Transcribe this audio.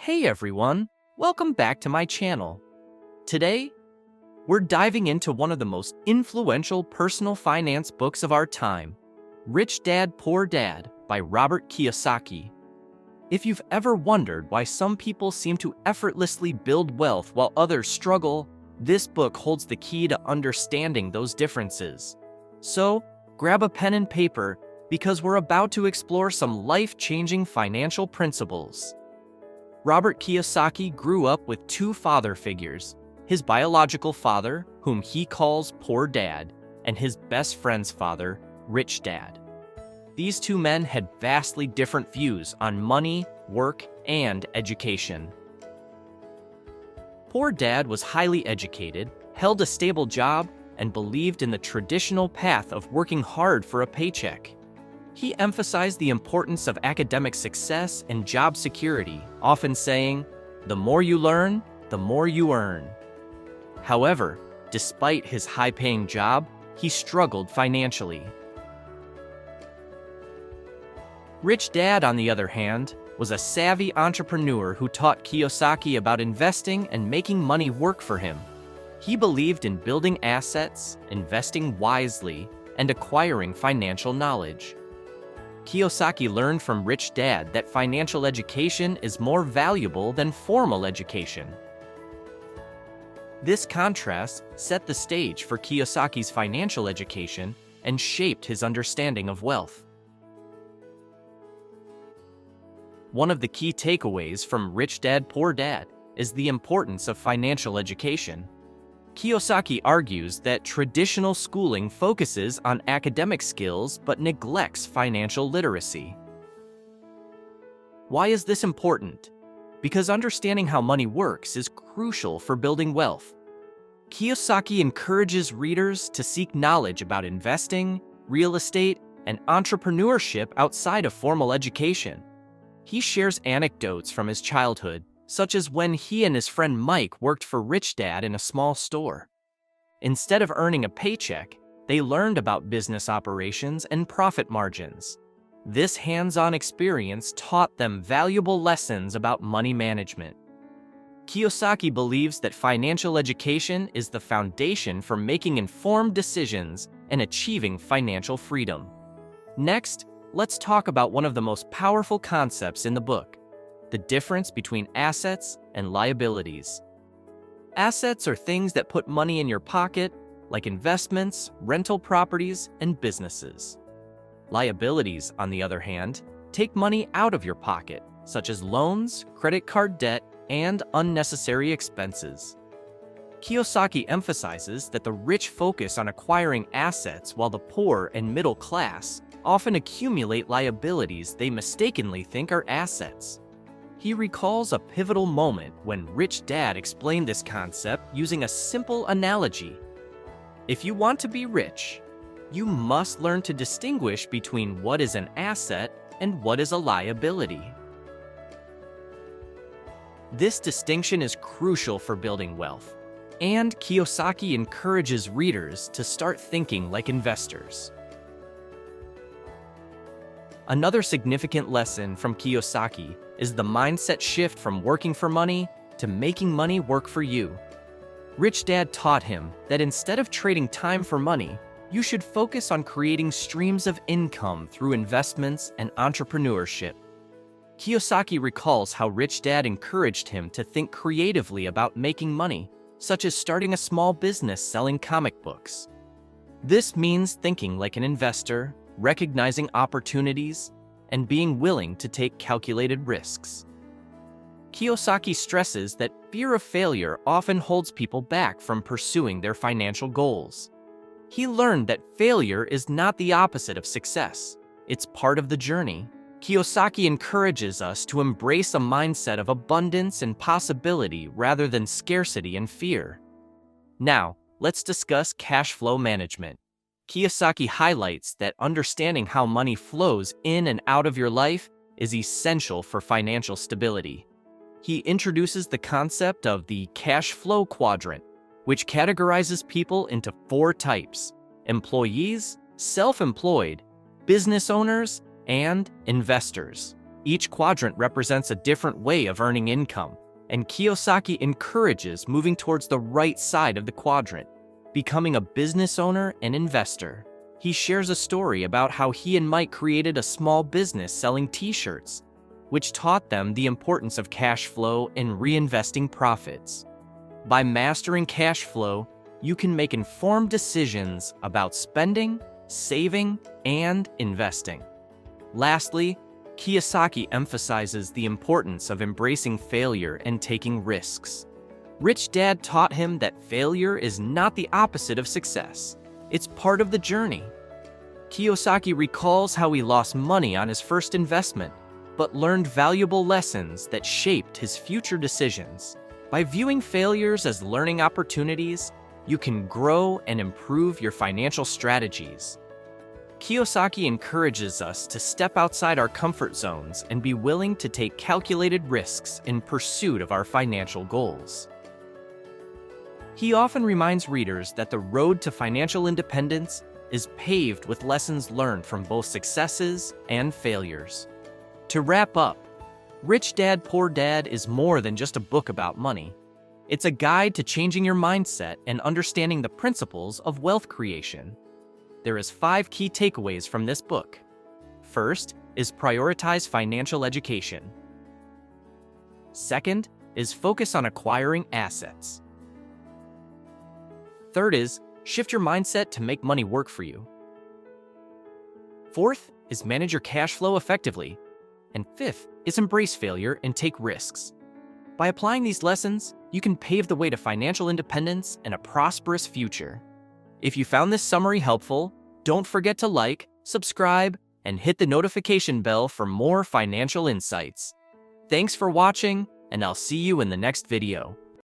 Hey everyone, welcome back to my channel. Today, we're diving into one of the most influential personal finance books of our time, Rich Dad, Poor Dad by Robert Kiyosaki. If you've ever wondered why some people seem to effortlessly build wealth while others struggle, this book holds the key to understanding those differences. So, grab a pen and paper because we're about to explore some life-changing financial principles. Robert Kiyosaki grew up with two father figures, his biological father, whom he calls Poor Dad, and his best friend's father, Rich Dad. These two men had vastly different views on money, work, and education. Poor Dad was highly educated, held a stable job, and believed in the traditional path of working hard for a paycheck. He emphasized the importance of academic success and job security, often saying, "The more you learn, the more you earn." However, despite his high-paying job, he struggled financially. Rich Dad, on the other hand, was a savvy entrepreneur who taught Kiyosaki about investing and making money work for him. He believed in building assets, investing wisely, and acquiring financial knowledge. Kiyosaki learned from Rich Dad that financial education is more valuable than formal education. This contrast set the stage for Kiyosaki's financial education and shaped his understanding of wealth. One of the key takeaways from Rich Dad, Poor Dad is the importance of financial education. Kiyosaki argues that traditional schooling focuses on academic skills but neglects financial literacy. Why is this important? Because understanding how money works is crucial for building wealth. Kiyosaki encourages readers to seek knowledge about investing, real estate, and entrepreneurship outside of formal education. He shares anecdotes from his childhood, such as when he and his friend Mike worked for Rich Dad in a small store. Instead of earning a paycheck, they learned about business operations and profit margins. This hands-on experience taught them valuable lessons about money management. Kiyosaki believes that financial education is the foundation for making informed decisions and achieving financial freedom. Next, let's talk about one of the most powerful concepts in the book: the difference between assets and liabilities. Assets are things that put money in your pocket, like investments, rental properties, and businesses. Liabilities, on the other hand, take money out of your pocket, such as loans, credit card debt, and unnecessary expenses. Kiyosaki emphasizes that the rich focus on acquiring assets while the poor and middle class often accumulate liabilities they mistakenly think are assets. He recalls a pivotal moment when Rich Dad explained this concept using a simple analogy. If you want to be rich, you must learn to distinguish between what is an asset and what is a liability. This distinction is crucial for building wealth, and Kiyosaki encourages readers to start thinking like investors. Another significant lesson from Kiyosaki is the mindset shift from working for money to making money work for you. Rich Dad taught him that instead of trading time for money, you should focus on creating streams of income through investments and entrepreneurship. Kiyosaki recalls how Rich Dad encouraged him to think creatively about making money, such as starting a small business selling comic books. This means thinking like an investor, recognizing opportunities, and being willing to take calculated risks. Kiyosaki stresses that fear of failure often holds people back from pursuing their financial goals. He learned that failure is not the opposite of success. It's part of the journey. Kiyosaki encourages us to embrace a mindset of abundance and possibility rather than scarcity and fear. Now, let's discuss cash flow management. Kiyosaki highlights that understanding how money flows in and out of your life is essential for financial stability. He introduces the concept of the cash flow quadrant, which categorizes people into 4 types: employees, self-employed, business owners, and investors. Each quadrant represents a different way of earning income, and Kiyosaki encourages moving towards the right side of the quadrant, becoming a business owner and investor. He shares a story about how he and Mike created a small business selling t-shirts, which taught them the importance of cash flow and reinvesting profits. By mastering cash flow, you can make informed decisions about spending, saving, and investing. Lastly, Kiyosaki emphasizes the importance of embracing failure and taking risks. Rich Dad taught him that failure is not the opposite of success. It's part of the journey. Kiyosaki recalls how he lost money on his first investment, but learned valuable lessons that shaped his future decisions. By viewing failures as learning opportunities, you can grow and improve your financial strategies. Kiyosaki encourages us to step outside our comfort zones and be willing to take calculated risks in pursuit of our financial goals. He often reminds readers that the road to financial independence is paved with lessons learned from both successes and failures. To wrap up, Rich Dad, Poor Dad is more than just a book about money. It's a guide to changing your mindset and understanding the principles of wealth creation. There is 5 key takeaways from this book. First is prioritize financial education. Second is focus on acquiring assets. Third is shift your mindset to make money work for you. Fourth is manage your cash flow effectively. And fifth is embrace failure and take risks. By applying these lessons, you can pave the way to financial independence and a prosperous future. If you found this summary helpful, don't forget to like, subscribe, and hit the notification bell for more financial insights. Thanks for watching, and I'll see you in the next video.